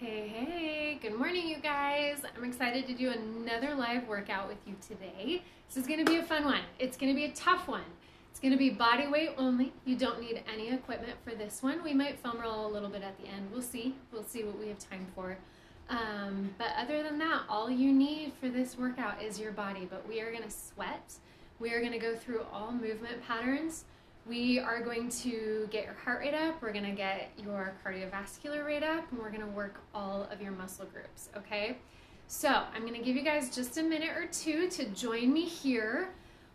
Hey, good morning, you guys. I'm excited to do another live workout with you today. This is going to be a fun one. It's going to be a tough one. It's going to be body weight only. You don't need any equipment for this one. We might foam roll a little bit at the end. We'll see. We'll see what we have time for. But other than that, all you need for this workout is your body. But we are going to sweat. We are going to go through all movement patterns. We are going to get your heart rate up, we're going to get your cardiovascular rate up, and we're going to work all of your muscle groups, okay? So I'm going to give you guys just a minute or two to join me here.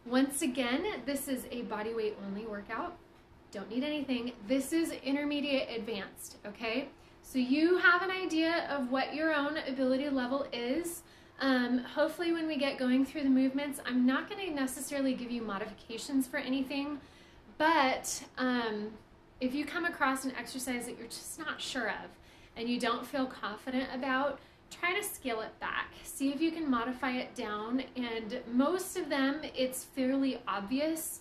Once again, this is a body weight only workout. Don't need anything. This is intermediate advanced, okay? So you have an idea of what your own ability level is. Hopefully when we get going through the movements, I'm not going to necessarily give you modifications for anything. But if you come across an exercise that you're just not sure of and you don't feel confident about, try to scale it back. See if you can modify it down. And most of them, it's fairly obvious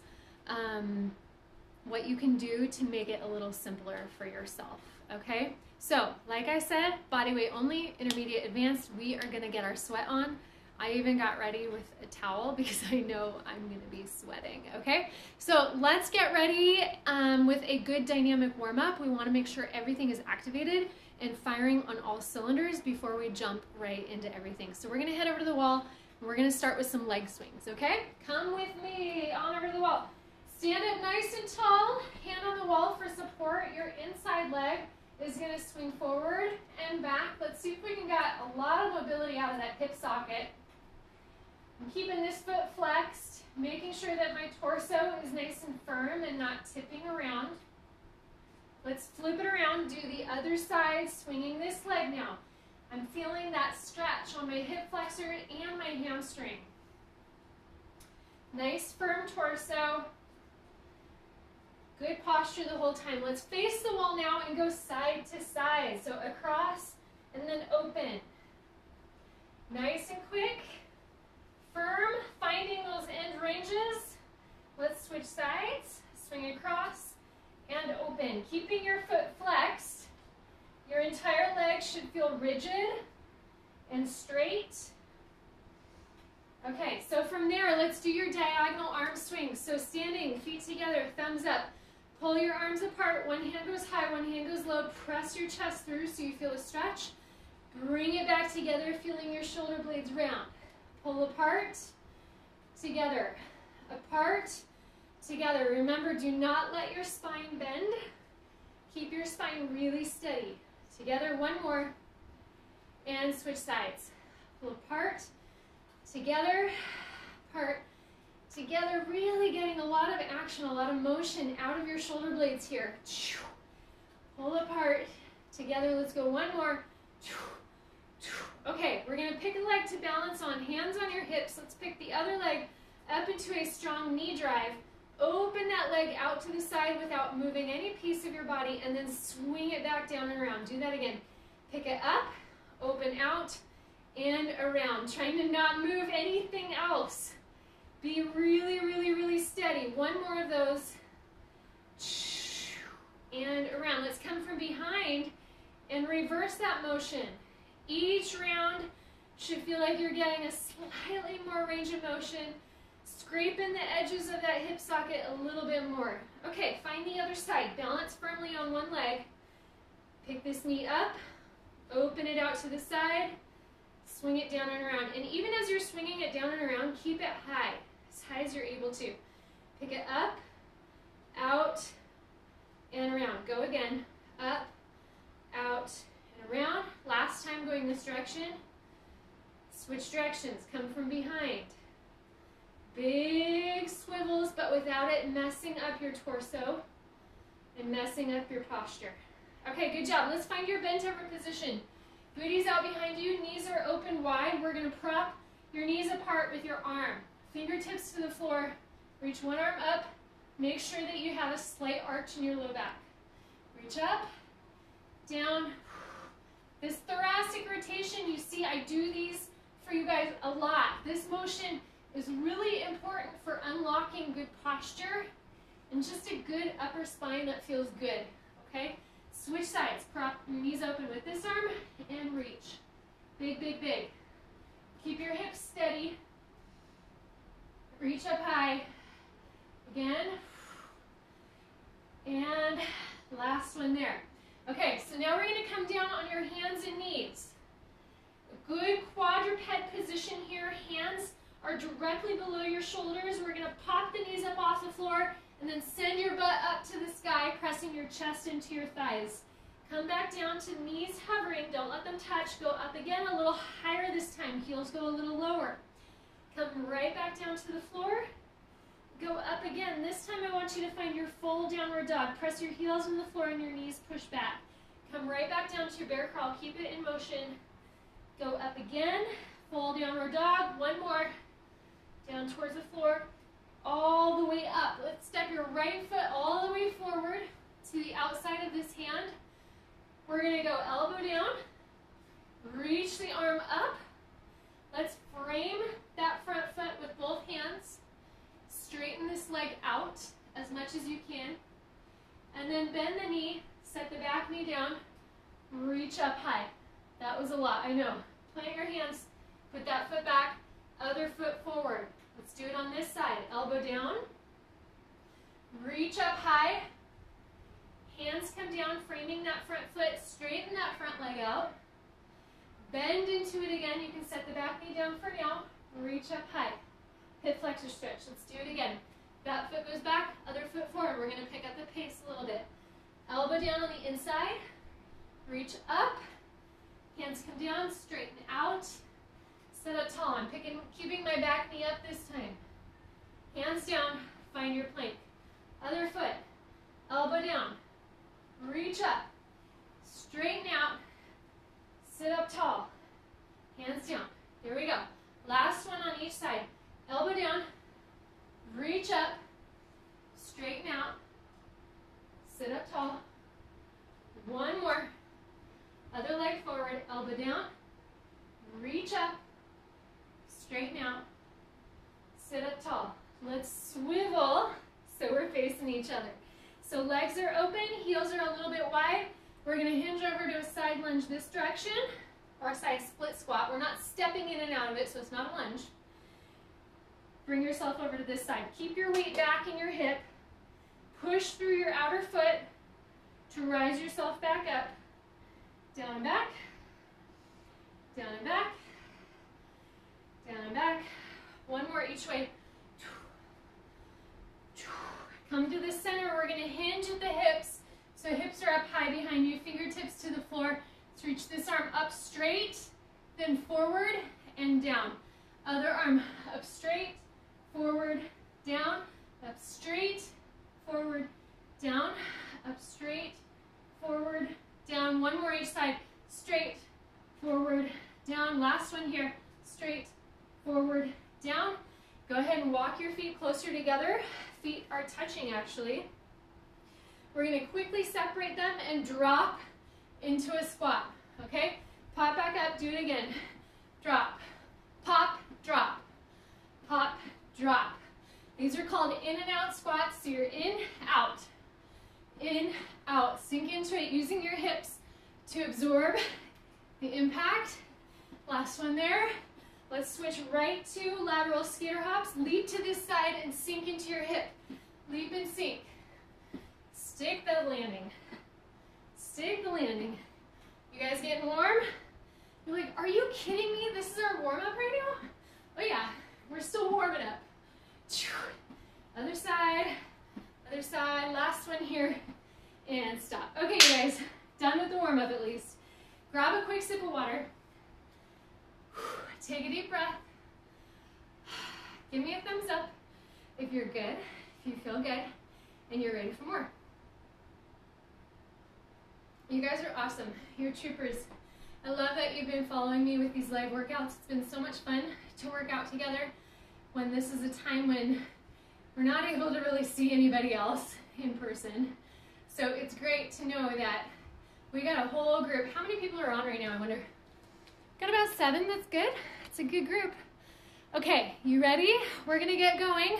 what you can do to make it a little simpler for yourself, okay? So, like I said, body weight only, intermediate advanced, we are gonna get our sweat on. I even got ready with a towel because I know I'm going to be sweating, okay? So let's get ready with a good dynamic warm-up. We want to make sure everything is activated and firing on all cylinders before we jump right into everything. So we're going to head over to the wall and we're going to start with some leg swings, okay? Come with me on over to the wall. Stand up nice and tall, hand on the wall for support. Your inside leg is going to swing forward and back. Let's see if we can get a lot of mobility out of that hip socket. I'm keeping this foot flexed, making sure that my torso is nice and firm and not tipping around. Let's flip it around, do the other side, swinging this leg now. I'm feeling that stretch on my hip flexor and my hamstring. Nice firm torso. Good posture the whole time. Let's face the wall now and go side to side. So across and then open. Nice and quick. Firm, finding those end ranges. Let's switch sides, swing across and open. Keeping your foot flexed, your entire leg should feel rigid and straight. Okay, so from there, let's do your diagonal arm swings. So standing, feet together, thumbs up. Pull your arms apart, one hand goes high, one hand goes low. Press your chest through so you feel a stretch. Bring it back together, feeling your shoulder blades round. Pull apart, together, apart, together. Remember, do not let your spine bend. Keep your spine really steady. Together, one more, and switch sides. Pull apart, together, apart, together. Really getting a lot of action, a lot of motion out of your shoulder blades here. Pull apart, together. Let's go one more. Okay, we're going to pick a leg to balance on, hands on your hips. Let's pick the other leg up into a strong knee drive. Open that leg out to the side without moving any piece of your body, and then swing it back down and around. Do that again. Pick it up, open out, and around. Trying to not move anything else. Be really, really, really steady. One more of those. And around. Let's come from behind and reverse that motion. Each round should feel like you're getting a slightly more range of motion, scraping the edges of that hip socket a little bit more. Okay, find the other side. Balance firmly on one leg. Pick this knee up, open it out to the side, swing it down and around. And even as you're swinging it down and around, keep it high as you're able to. Pick it up, out, and around. Go again. Up, out, around. Last time going this direction. Switch directions. Come from behind. Big swivels, but without it messing up your torso and messing up your posture. Okay, good job. Let's find your bent over position. Booty's out behind you. Knees are open wide. We're going to prop your knees apart with your arm. Fingertips to the floor. Reach one arm up. Make sure that you have a slight arch in your low back. Reach up, down. This thoracic rotation, you see I do these for you guys a lot. This motion is really important for unlocking good posture and just a good upper spine that feels good, okay? Switch sides, prop your knees open with this arm and and reach. Big, big, big. Keep your hips steady. Reach up high. Again. And last one there. Okay, so now we're going to come down on your hands and knees. A good quadruped position here. Hands are directly below your shoulders. We're going to pop the knees up off the floor and then send your butt up to the sky, pressing your chest into your thighs. Come back down to knees hovering. Don't let them touch. Go up again a little higher this time. Heels go a little lower. Come right back down to the floor. Go up again. This time I want you to find your full downward dog. Press your heels on the floor and your knees push back. Come right back down to your bear crawl. Keep it in motion. Go up again. Full downward dog. One more. Down towards the floor. All the way up. Let's step your right foot all the way forward to the outside of this hand. We're going to go elbow down. Reach the arm up. Let's frame that front foot with both hands. Straighten this leg out as much as you can. And then bend the knee, set the back knee down, reach up high. That was a lot, I know. Plant your hands, put that foot back, other foot forward. Let's do it on this side. Elbow down, reach up high, hands come down, framing that front foot, straighten that front leg out. Bend into it again. You can set the back knee down for now, reach up high. Hip flexor stretch. Let's do it again. That foot goes back, other foot forward. We're going to pick up the pace a little bit. Elbow down on the inside. Reach up. Hands come down, straighten out. Sit up tall. I'm keeping my back knee up this time. Hands down, find your plank. Other foot. Elbow down. Reach up. Straighten out. Sit up tall. Hands down. Here we go. Last one on each side. Elbow down, reach up, straighten out, sit up tall. One more. Other leg forward, elbow down, reach up, straighten out, sit up tall. Let's swivel so we're facing each other. So legs are open, heels are a little bit wide. We're going to hinge over to a side lunge this direction, or a side split squat. We're not stepping in and out of it, so it's not a lunge. Bring yourself over to this side. Keep your weight back in your hip. Push through your outer foot to rise yourself back up. Down and back. Down and back. Down and back. One more each way. Come to the center. We're going to hinge at the hips. So hips are up high behind you. Fingertips to the floor. Let's reach this arm up straight, then forward and down. Other arm up straight. Forward, down, up straight, forward, down, up straight, forward, down. One more each side. Straight, forward, down. Last one here. Straight, forward, down. Go ahead and walk your feet closer together. Feet are touching actually. We're going to quickly separate them and drop into a squat. Okay? Pop back up. Do it again. Drop. Pop, drop. Pop, drop. These are called in and out squats. So you're in, out, sink into it using your hips to absorb the impact. Last one there. Let's switch right to lateral skater hops. Leap to this side and sink into your hip. Leap and sink. Stick the landing. Stick the landing. You guys getting warm? You're like, are you kidding me? This is our warm up right now? Oh yeah. We're still warming up. Other side, last one here, and stop. Okay, you guys, done with the warm up at least. Grab a quick sip of water. Take a deep breath. Give me a thumbs up if you're good, if you feel good, and you're ready for more. You guys are awesome. You're troopers. I love that you've been following me with these live workouts. It's been so much fun to work out together when this is a time when we're not able to really see anybody else in person. So it's great to know that we got a whole group. How many people are on right now, I wonder? Got about 7, that's good. It's a good group. Okay, you ready? We're gonna get going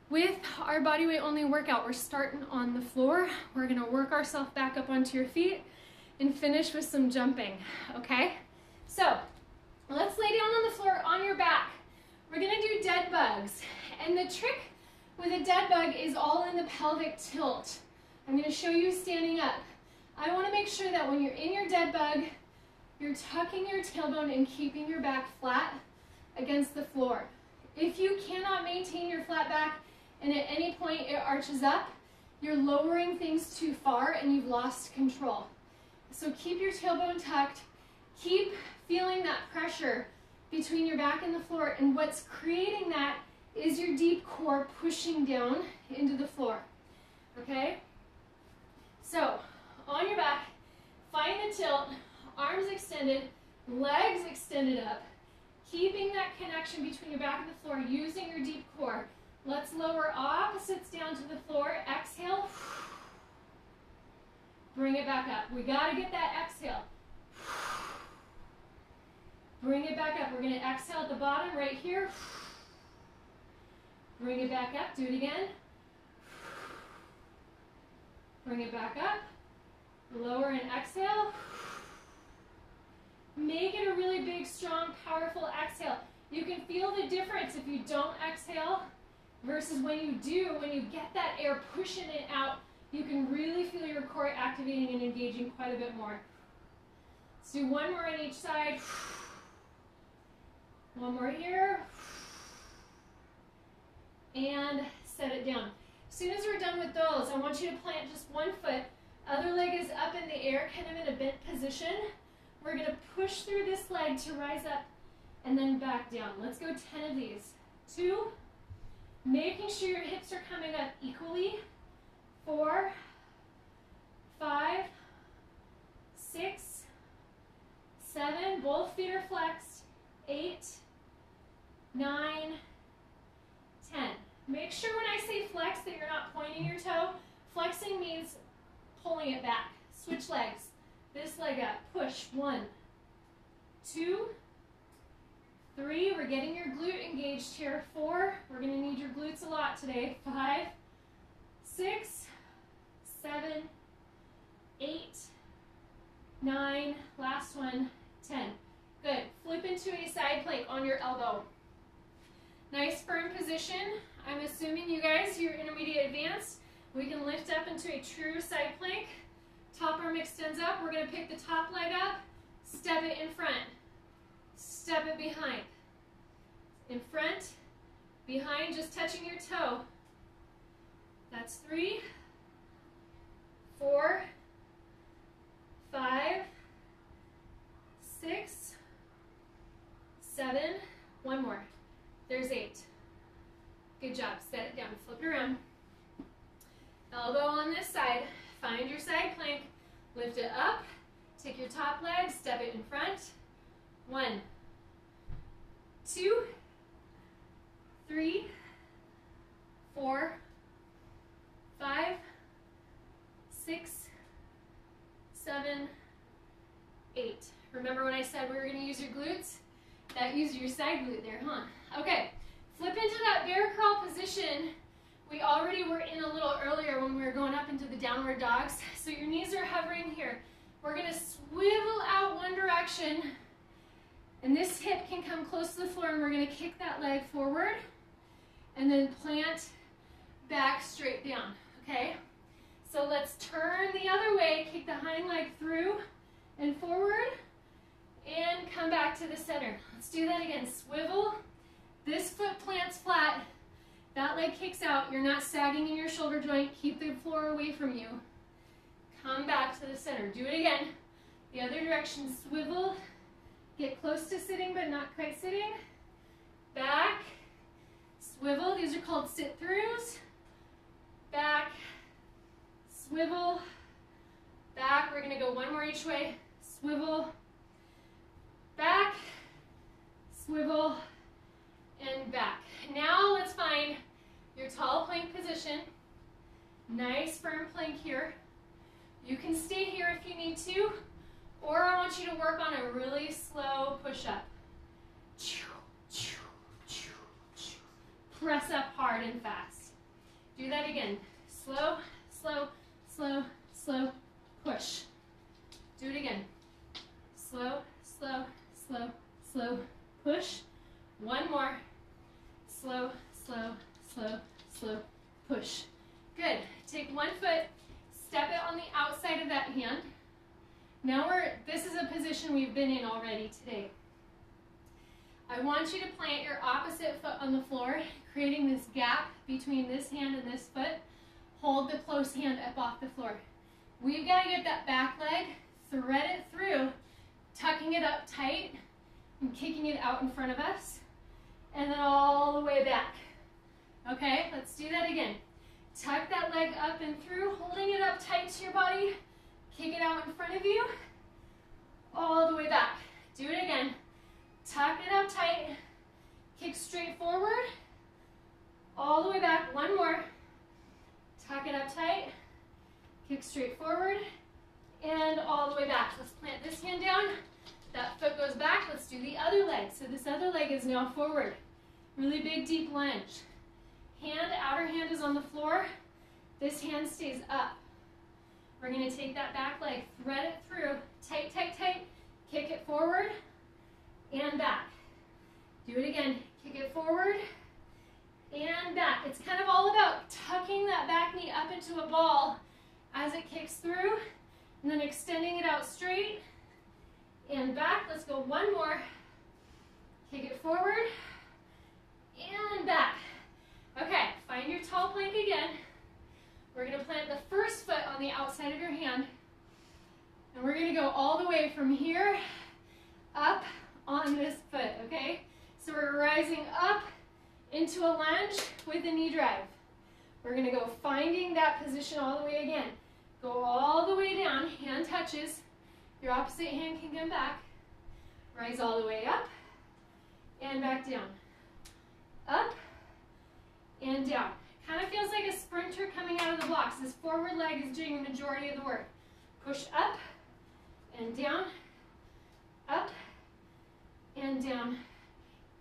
with our body weight only workout. We're starting on the floor. We're gonna work ourselves back up onto your feet. and finish with some jumping, okay? So let's lay down on the floor on your back. We're gonna do dead bugs. And the trick with a dead bug is all in the pelvic tilt. I'm gonna show you standing up. I wanna make sure that when you're in your dead bug, you're tucking your tailbone and keeping your back flat against the floor. If you cannot maintain your flat back and at any point it arches up, you're lowering things too far and you've lost control. So keep your tailbone tucked, keep feeling that pressure between your back and the floor, and what's creating that is your deep core pushing down into the floor, okay? So, on your back, find the tilt, arms extended, legs extended up, keeping that connection between your back and the floor, using your deep core. Let's lower opposites down to the floor. Exhale. Bring it back up. We got to get that exhale. Bring it back up. We're going to exhale at the bottom right here. Bring it back up. Do it again. Bring it back up. Lower and exhale. Make it a really big, strong, powerful exhale. You can feel the difference if you don't exhale versus when you do. When you get that air pushing it out, you can really feel your core activating and engaging quite a bit more. Let's do one more on each side. One more here. And set it down. As soon as we're done with those, I want you to plant just one foot. Other leg is up in the air, kind of in a bent position. We're going to push through this leg to rise up and then back down. Let's go 10 of these. 2, making sure your hips are coming up equally. 4, 5, 6, 7, both feet are flexed. 8, 9, 10. Make sure when I say flex that you're not pointing your toe. Flexing means pulling it back. Switch legs. This leg up. Push. 1, 2, 3. We're getting your glute engaged here. 4. We're going to need your glutes a lot today. 5, 6, 7, 8, 9. Last one. 10. Good. Flip into a side plank on your elbow. Nice firm position. I'm assuming you guys, you're intermediate advanced. We can lift up into a true side plank. Top arm extends up. We're going to pick the top leg up, step it in front, step it behind. In front, behind, just touching your toe. That's 3, 4, 5, 6, 7. One more. There's 8. Good job. Set it down. Flip it around. Elbow on this side. Find your side plank. Lift it up. Take your top leg. Step it in front. 1, 2, 3, 4, 5, 6, 7, 8. Remember when I said we were going to use your glutes? That used your side glute there, huh? Okay. Flip into that bear crawl position. We already were in a little earlier when we were going up into the downward dogs. So your knees are hovering here. We're going to swivel out one direction. And this hip can come close to the floor, and we're going to kick that leg forward and then plant back straight down, okay? So let's turn the other way, kick the hind leg through and forward, and come back to the center. Let's do that again. Swivel. This foot plants flat. That leg kicks out. You're not sagging in your shoulder joint. Keep the floor away from you. Come back to the center. Do it again. The other direction. Swivel. Get close to sitting, but not quite sitting. Back. Swivel. These are called sit-throughs. Back. Swivel. Back. We're going to go one more each way. Swivel. Back. Swivel. And back. Now let's find your tall plank position. Nice firm plank here. You can stay here if you need to, or I want you to work on a really slow push-up. Press up hard and fast. Do that again. Slow, slow, slow, slow, push. Do it again. Slow, slow, slow, slow. Push. One more. Slow, slow, slow, slow. Push. Good. Take one foot, step it on the outside of that hand. Now this is a position we've been in already today. I want you to plant your opposite foot on the floor, creating this gap between this hand and this foot. Hold the close hand up off the floor. We've got to get that back leg, thread it through, tucking it up tight and kicking it out in front of us, and then all the way back. Okay, let's do that again. Tuck that leg up and through, holding it up tight to your body, kick it out in front of you, all the way back. Do it again. Tuck it up tight, kick straight forward, all the way back. One more. Tuck it up tight, kick straight forward, and all the way back. Let's plant this hand down. That foot goes back. Let's do the other leg. So this other leg is now forward. Really big, deep lunge. Outer hand is on the floor. This hand stays up. We're going to take that back leg, thread it through, tight, tight, tight, kick it forward and back. Do it again. Kick it forward and back. It's kind of all about tucking that back knee up into a ball as it kicks through, and then extending it out straight and back. Let's go one more. Kick it forward and back. Okay, find your tall plank again. We're going to plant the first foot on the outside of your hand, and we're going to go all the way from here up on this foot, okay? So we're rising up into a lunge with a knee drive. We're going to go finding that position all the way again. Go all the way down, hand touches. Your opposite hand can come back. Rise all the way up and back down. Up and down. Kind of feels like a sprinter coming out of the blocks. This forward leg is doing the majority of the work. Push up and down, up and down.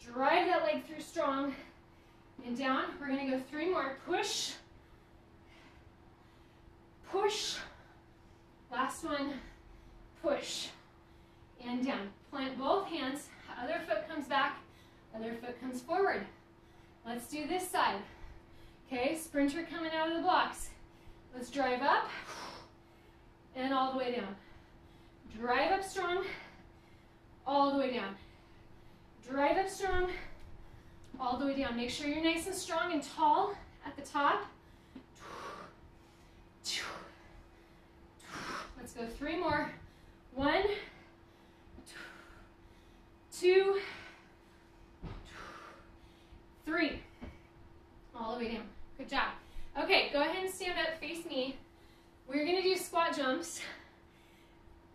Drive that leg through strong and down. We're going to go 3 more. Push, push. Last one, push and down. Plant both hands. Other foot comes back, other foot comes forward. Let's do this side. Okay, sprinter coming out of the blocks. Let's drive up and all the way down. Drive up strong, all the way down. Drive up strong, all the way down. Make sure you're nice and strong and tall at the top. Let's go 3 more. 1, 2, 3. All the way down. Good job. Okay, go ahead and stand up, face me. We're going to do squat jumps,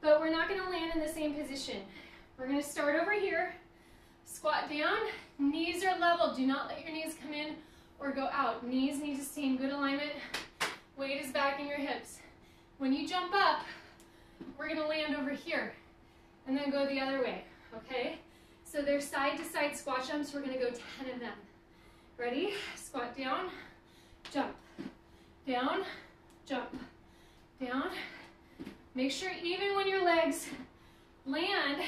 but we're not going to land in the same position. We're going to start over here, squat down, knees are level. Do not let your knees come in or go out. Knees need to stay in good alignment. Weight is back in your hips. When you jump up, we're going to land over here and then go the other way, okay? So they're side-to-side squat jumps. We're going to go 10 of them. Ready? Squat down, jump, down, jump, down. Make sure even when your legs land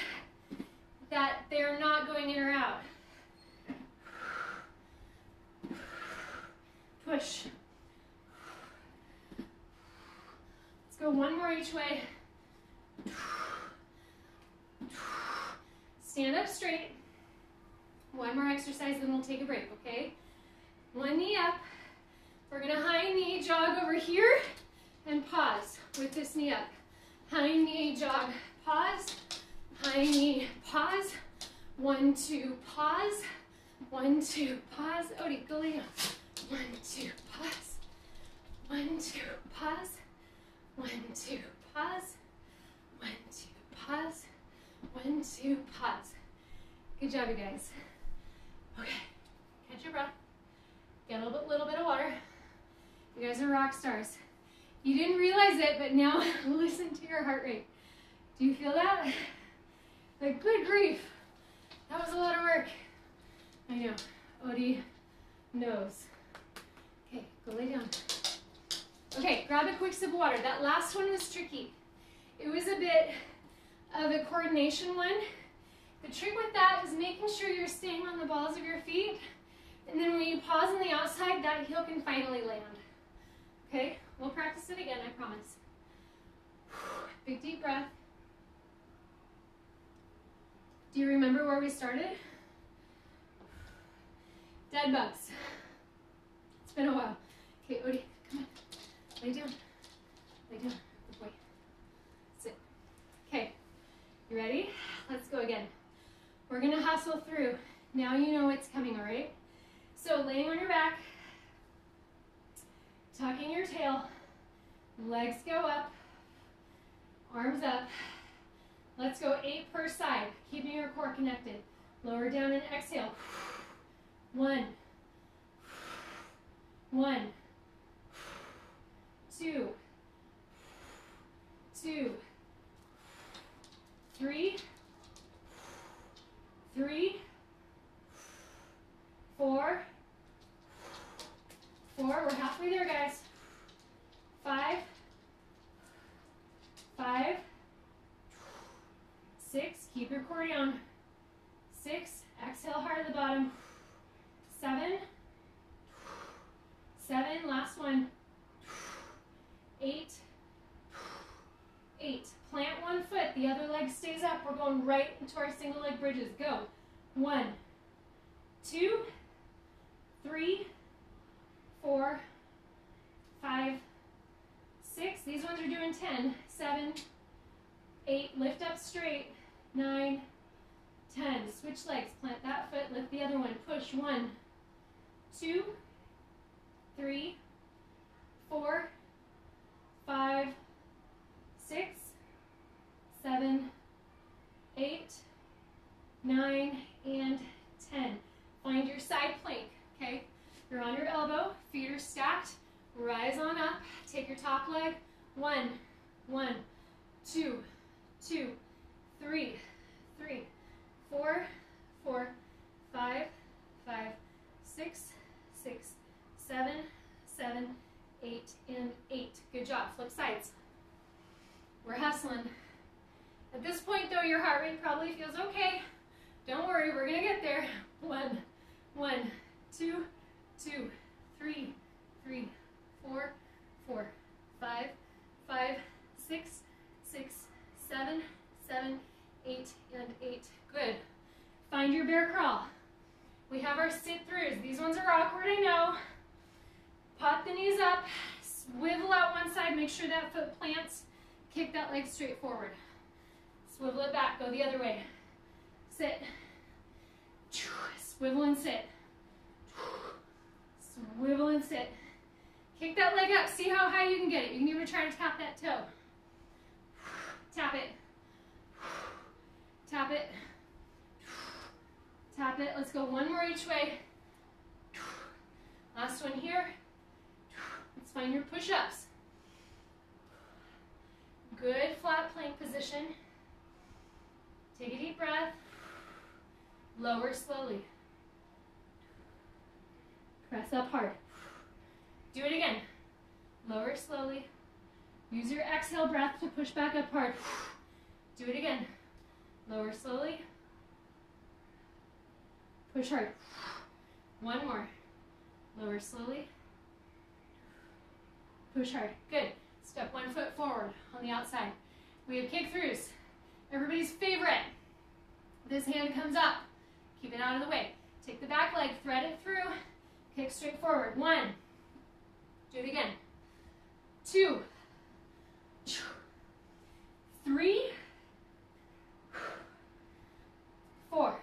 that they're not going in or out. Push. Let's go 1 more each way. Stand up straight. 1 more exercise, then we'll take a break, okay? 1 knee up. We're gonna high knee jog over here and pause with this knee up. High knee jog, pause. High knee, pause. 1, 2, pause. 1, 2, pause. Odie, go lay down. 1, 2, pause. 1, 2, pause. 1, 2, pause. 1, 2, pause. 1, 2, pause. Good job, you guys. Okay, catch your breath. Get a little bit of water. You guys are rock stars. You didn't realize it, but now listen to your heart rate. Do you feel that? Like, good grief. That was a lot of work. I know. Odie knows. Okay, go lay down. Okay, grab a quick sip of water. That last one was tricky. It was a bit of a coordination one. The trick with that is making sure you're staying on the balls of your feet, and then when you pause on the outside, that heel can finally land. Okay, we'll practice it again, I promise. Big deep breath. Do you remember where we started? Dead bugs. It's been a while. Okay, Odie, come on. Lay down. Lay down. Good boy. Sit. Okay, you ready? Let's go again. We're gonna hustle through. Now you know what's coming, all right? So laying on your back, tucking your tail, legs go up, arms up. Let's go 8 per side, keeping your core connected. Lower down and exhale. 1, 1, 2, 2, 3, 3, 4, 4, we're halfway there, guys. 5, 5, 6, keep your core down. 6, exhale hard at the bottom. 7, 7, last one. 8, 8. Plant one foot, the other leg stays up. We're going right into our single leg bridges. Go. 1, 2, 3, 4, 5, 6. These ones are doing 10. 7, 8. Lift up straight. 9, 10. Switch legs. Plant that foot. Lift the other one. Push. 1, 2, 3, 4, 5, 6, 7, 8, 9, and 10. Find your side plank, okay? You're on your elbow, feet are stacked, rise on up, take your top leg. 1, 1, 2, 2, 3, 3, 4, 4, 5, 5, 6, 6, 7, 7, 8, and 8. Good job. Flip sides. We're hustling. At this point, though, your heart rate probably feels okay. Don't worry, we're gonna get there. 1, 1, 2, 2, 3, 3, 4, 4, 5, 5, 6, 6, 7, 7, 8, and 8. Good. Find your bear crawl. We have our sit-throughs. These ones are awkward, I know. Pop the knees up, swivel out one side, make sure that foot plants. Kick that leg straight forward. Swivel it back, go the other way. Sit. Swivel and sit. Swivel and sit. Kick that leg up, see how high you can get it. You can even try to tap that toe. Tap it. Tap it. Tap it. Let's go one more each way. Last one here. Let's find your push-ups. Good flat plank position. Take a deep breath. Lower slowly. Press up hard. Do it again. Lower slowly. Use your exhale breath to push back up hard. Do it again. Lower slowly. Push hard. One more. Lower slowly. Push hard. Good. Step one foot forward on the outside. We have kick-throughs. Everybody's favorite. This hand comes up. Keep it out of the way. Take the back leg, thread it through. Kick straight forward. 1. Do it again. 2. 3. 4.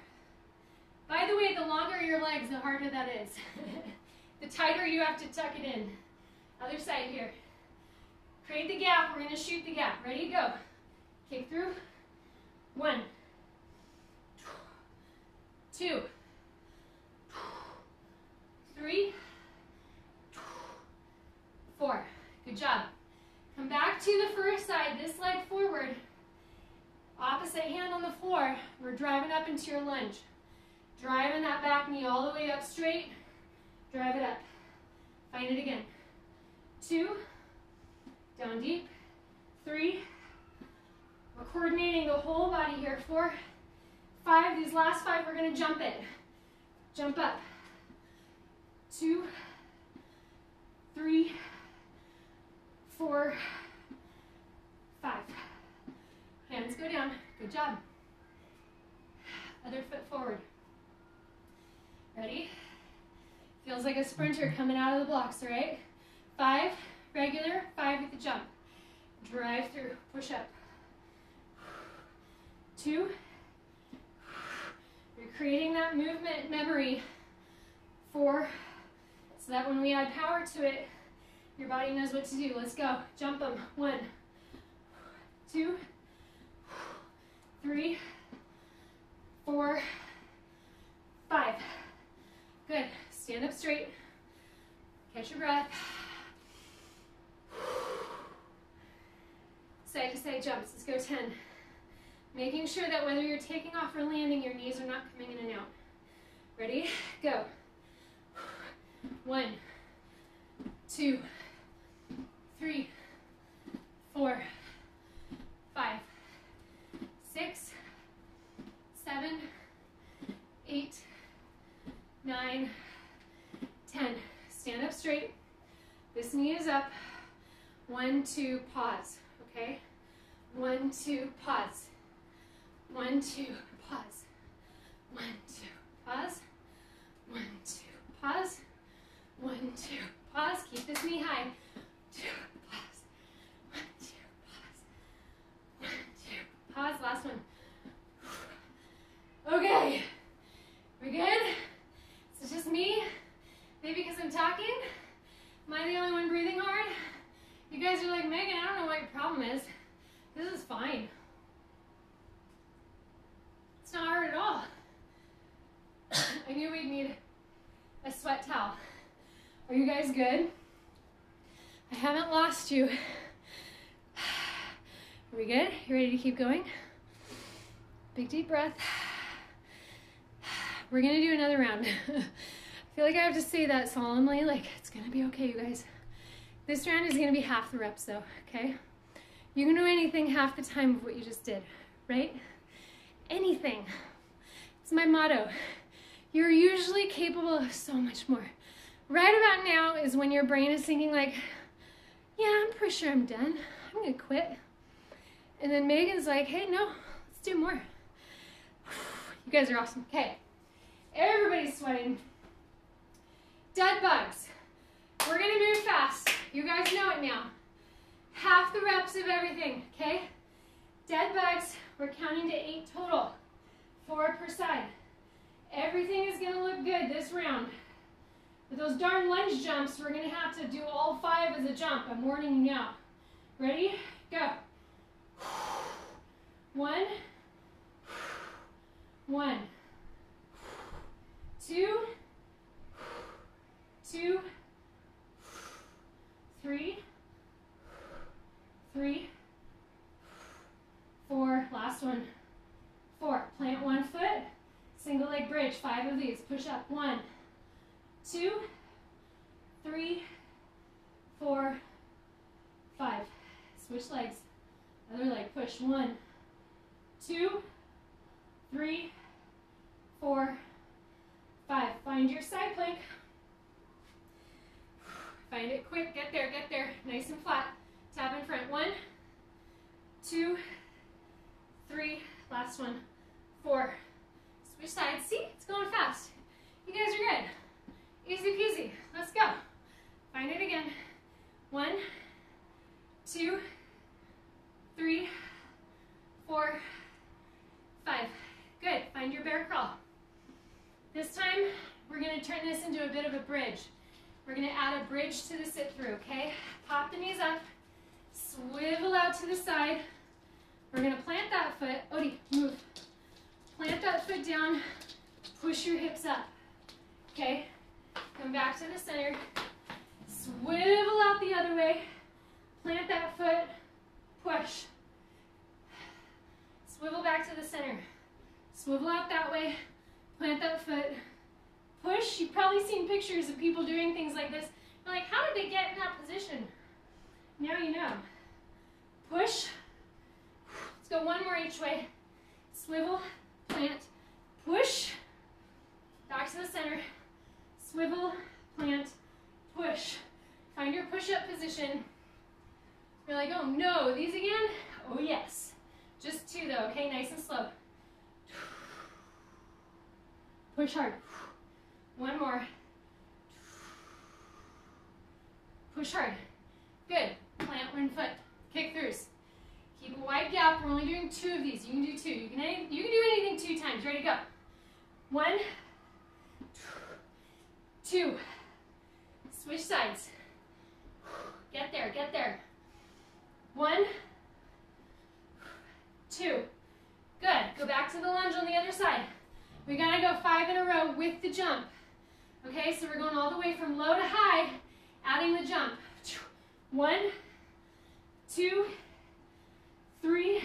By the way, the longer your legs, the harder that is. The tighter you have to tuck it in. Other side here. Create the gap. We're going to shoot the gap. Ready? Go. Kick through. 1. 2. 3. 4. Good job. Come back to the first side. This leg forward. Opposite hand on the floor. We're driving up into your lunge. Driving that back knee all the way up straight. Drive it up. Find it again. 2. Down deep. 3. We're coordinating the whole body here. 4, 5, these last 5, we're gonna jump it. Jump up. 2, 3, 4, 5. Hands go down, good job. Other foot forward. Ready? Feels like a sprinter coming out of the blocks, all right? 5, regular, 5 with the jump. Drive through, push up. 2, you're creating that movement memory. 4, so that when we add power to it, your body knows what to do. Let's go, jump them. 1, 2, 3, 4, 5. Good, stand up straight, catch your breath. Side to side jumps, let's go 10. Making sure that whether you're taking off or landing, your knees are not coming in and out. Ready? Go. 1, 2, 3, 4, 5, 6, 7, 8, 9, 10. Stand up straight. This knee is up. 1, 2, pause. Okay? 1, 2, pause. 1, 2, pause. 1, 2, pause. 1, 2, pause. 1, 2, pause. Keep this knee high. 2, pause. 1, 2, pause. 1, 2, pause. Last one. Okay. We good? It's just me? Maybe because I'm talking? Am I the only one breathing hard? You guys are like, Megan, I don't know what your problem is. This is fine. It's not hard at all. I knew we'd need a sweat towel. Are you guys good? I haven't lost you. Are we good? You ready to keep going? Big deep breath. We're gonna do another round. I feel like I have to say that solemnly, like it's gonna be okay, you guys. This round is gonna be half the reps though, okay? You can do anything half the time of what you just did, right? Anything. It's my motto. You're usually capable of so much more. Right about now is when your brain is thinking like, yeah, I'm pretty sure I'm done. I'm gonna quit. And then Megan's like, hey, no, let's do more. You guys are awesome. Okay, everybody's sweating. Dead bugs. We're gonna move fast. You guys know it now. Half the reps of everything, okay? Dead bugs, we're counting to 8 total. 4 per side. Everything is gonna look good this round. With those darn lunge jumps, we're gonna have to do all 5 as a jump. I'm warning you now. Ready? Go. 1, 1, 2, 2, 3, 3, 4, last one, 4. Plant one foot, single leg bridge, 5 of these. Push up, 1, 2, 3, 4, 5. Switch legs, other leg, push, 1, 2, 3, 4, 5. Find your side plank. Find it quick, get there, nice and flat. Tap in front, 1, 2, 3, last one, 4. Switch sides, see, it's going fast. You guys are good. Easy peasy, let's go. Find it again. 1, 2, 3, 4, 5. Good, find your bear crawl. This time, we're gonna turn this into a bit of a bridge. We're gonna add a bridge to the sit through, okay? Pop the knees up, swivel out to the side. We're gonna plant that foot, Odie, move. Plant that foot down, push your hips up, okay? Come back to the center, swivel out the other way, plant that foot, push. Swivel back to the center, swivel out that way, plant that foot, push. You've probably seen pictures of people doing things like this. You're like, how did they get in that position? Now you know. Push. Let's go one more each way. Swivel, plant, push. Back to the center. Swivel, plant, push. Find your push-up position. You're like, oh no, these again? Oh yes. Just 2 though, okay? Nice and slow. Push hard. One more. Push hard. Good. Plant one foot. Kick throughs. Keep a wide gap. We're only doing 2 of these. You can do 2. You can do anything 2 times. Ready, go. 1, 2. Switch sides. Get there, get there. 1, 2. Good. Go back to the lunge on the other side. We gotta go 5 in a row with the jump. Okay, so we're going all the way from low to high, adding the jump. 1, 2, 3,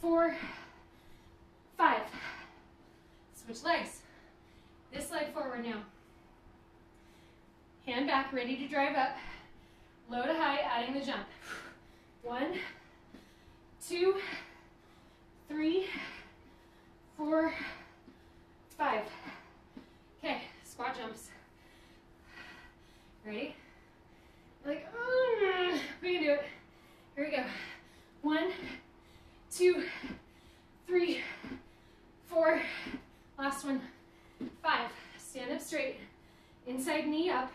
4, 5. Switch legs. This leg forward now. Hand back, ready to drive up. Low to high, adding the jump. 1, 2, 3, 4, 5. Okay, squat jumps. Ready? Like, oh, we can do it. Here we go. 1, 2, 3, 4. Last one. 5. Stand up straight. Inside knee up.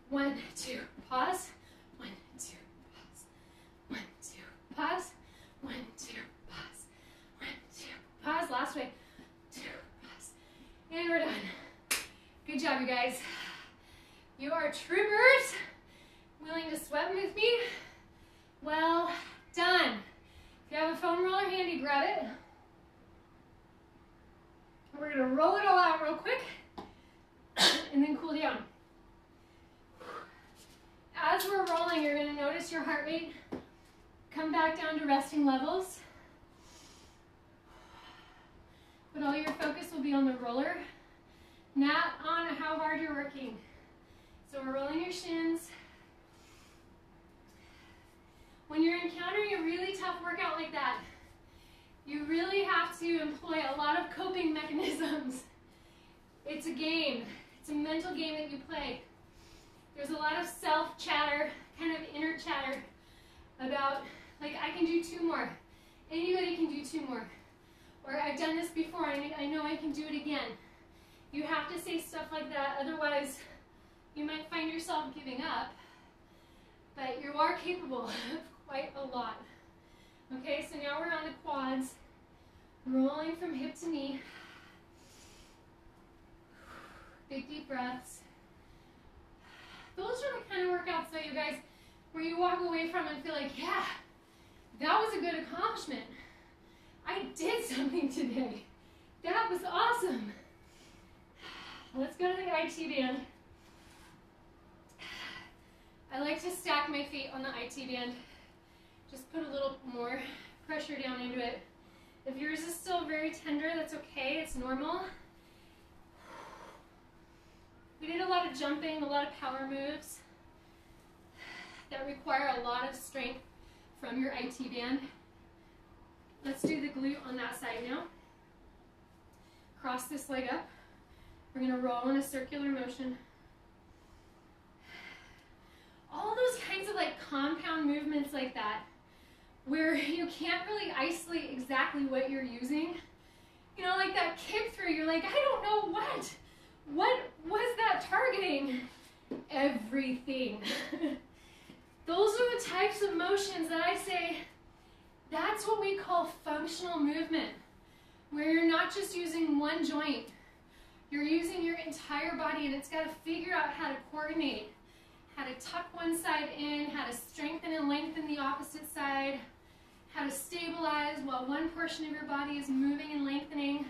1, 2. Pause. 1, 2. Pause. 1, 2. Pause. 1, 2. Pause. 1, 2. Pause. Last way. 2. Pause. And we're done. Good job, you guys. You are troopers. Willing to sweat with me? Well done. If you have a foam roller handy, grab it. We're going to roll it all out real quick and then cool down. As we're rolling, you're going to notice your heart rate come back down to resting levels. But all your focus will be on the roller, not on how hard you're working. So we're rolling your shins. When you're encountering a really tough workout like that, you really have to employ a lot of coping mechanisms. It's a game. It's a mental game that you play. There's a lot of self-chatter, kind of inner chatter about, like, I can do 2 more. Anybody can do 2 more. Or I've done this before, I know I can do it again. You have to say stuff like that, otherwise you might find yourself giving up. But you are capable of quite a lot. Okay, so now we're on the quads, rolling from hip to knee. Big deep breaths. Those are the kind of workouts, though, you guys, where you walk away from and feel like, yeah, that was a good accomplishment. I did something today. That was awesome. Let's go to the IT band. I like to stack my feet on the IT band. Just put a little more pressure down into it. If yours is still very tender, that's okay, it's normal. We did a lot of jumping, a lot of power moves that require a lot of strength from your IT band. Let's do the glute on that side now. Cross this leg up. We're going to roll in a circular motion. All those kinds of like compound movements like that, where you can't really isolate exactly what you're using. You know, like that kick through, you're like, I don't know what. What was that targeting? Everything. Those are the types of motions that I say, that's what we call functional movement, where you're not just using one joint, you're using your entire body, and it's got to figure out how to coordinate, how to tuck one side in, how to strengthen and lengthen the opposite side, how to stabilize while one portion of your body is moving and lengthening.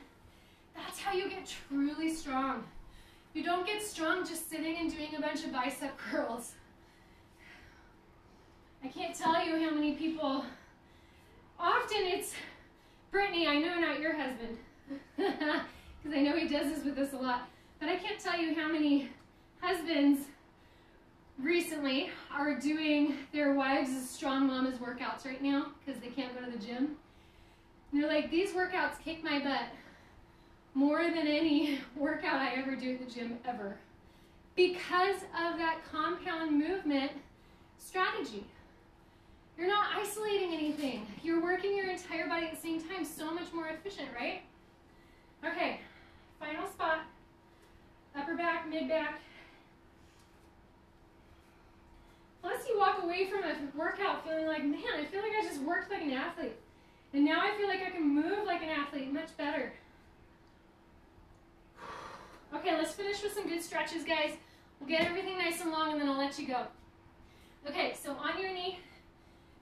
That's how you get truly strong. You don't get strong just sitting and doing a bunch of bicep curls. I can't tell you how many people, often it's, Brittany, I know not your husband, because I know he does this with us a lot, but I can't tell you how many husbands recently are doing their wives as strong mamas workouts right now because they can't go to the gym. And they're like, these workouts kick my butt more than any workout I ever do at the gym ever, because of that compound movement strategy. You're not isolating anything. You're working your entire body at the same time. So much more efficient, right? Okay, final spot. Upper back, mid back. Plus you walk away from a workout feeling like, man, I feel like I just worked like an athlete. And now I feel like I can move like an athlete much better. Okay, let's finish with some good stretches, guys. We'll get everything nice and long and then I'll let you go. Okay, so on your knee,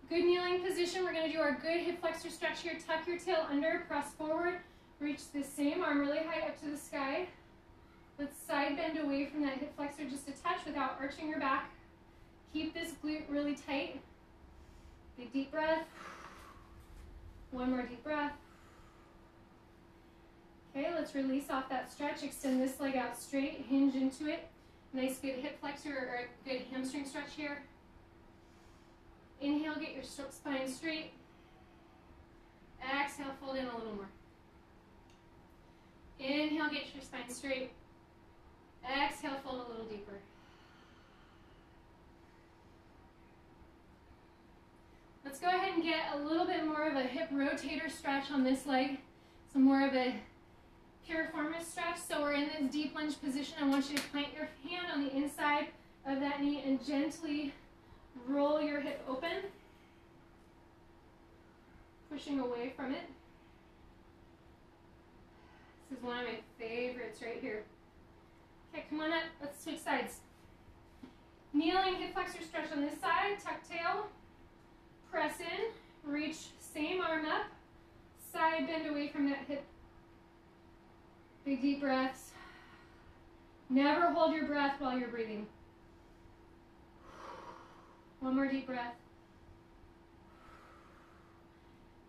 good kneeling position. We're going to do our good hip flexor stretch here. Tuck your tail under, press forward. Reach the same arm really high up to the sky. Let's side bend away from that hip flexor just a touch without arching your back. Keep this glute really tight. Big deep breath. One more deep breath. Okay, let's release off that stretch. Extend this leg out straight, hinge into it. Nice good hip flexor or a good hamstring stretch here. Inhale, get your spine straight. Exhale, fold in a little more. Inhale, get your spine straight. Exhale, fold a little deeper. Let's go ahead and get a little bit more of a hip rotator stretch on this leg. So more of a piriformis stretch. So we're in this deep lunge position. I want you to plant your hand on the inside of that knee and gently roll your hip open, pushing away from it. This is one of my favorites right here. Okay, come on up. Let's switch sides. Kneeling hip flexor stretch on this side. Tuck tail. Press in. Reach same arm up. Side bend away from that hip. Big deep breaths. Never hold your breath while you're breathing. One more deep breath.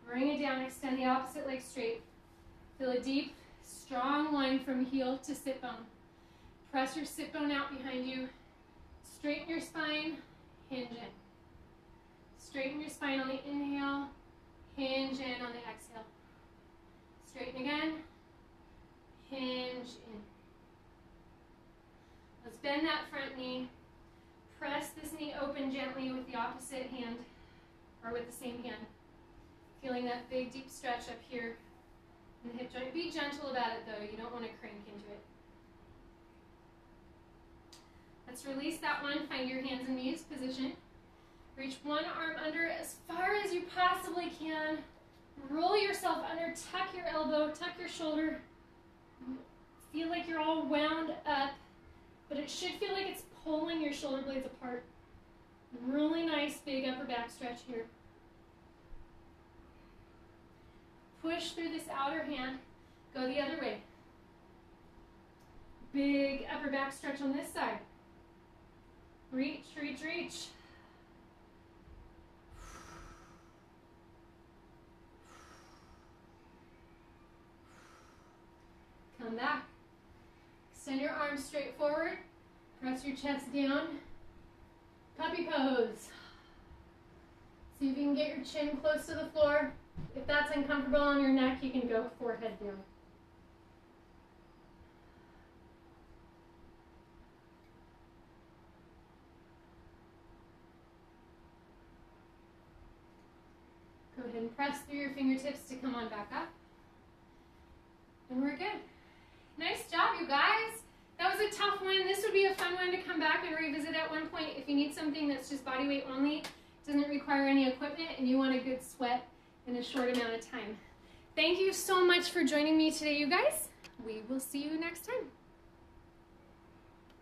Bring it down. Extend the opposite leg straight. Feel a deep, strong line from heel to sit bone. Press your sit bone out behind you. Straighten your spine. Hinge in. Straighten your spine on the inhale. Hinge in on the exhale. Straighten again. Hinge in. Let's bend that front knee. Press this knee open gently with the opposite hand, or with the same hand. Feeling that big deep stretch up here in the hip joint. Be gentle about it though, you don't want to crank into it. Let's release that one, find your hands and knees position. Reach one arm under as far as you possibly can. Roll yourself under, tuck your elbow, tuck your shoulder. Feel like you're all wound up, but it should feel like it's pulling your shoulder blades apart. Really nice big upper back stretch here. Push through this outer hand, go the other way. Big upper back stretch on this side. Reach, reach, reach. Come back. Extend your arms straight forward. Press your chest down. Puppy pose. See if you can get your chin close to the floor. If that's uncomfortable on your neck, you can go forehead down. Go ahead and press through your fingertips to come on back up. And we're good. Nice job, you guys. That was a tough one. This would be a fun one to come back and revisit at one point if you need something that's just body weight only, doesn't require any equipment, and you want a good sweat in a short amount of time. Thank you so much for joining me today, you guys. We will see you next time.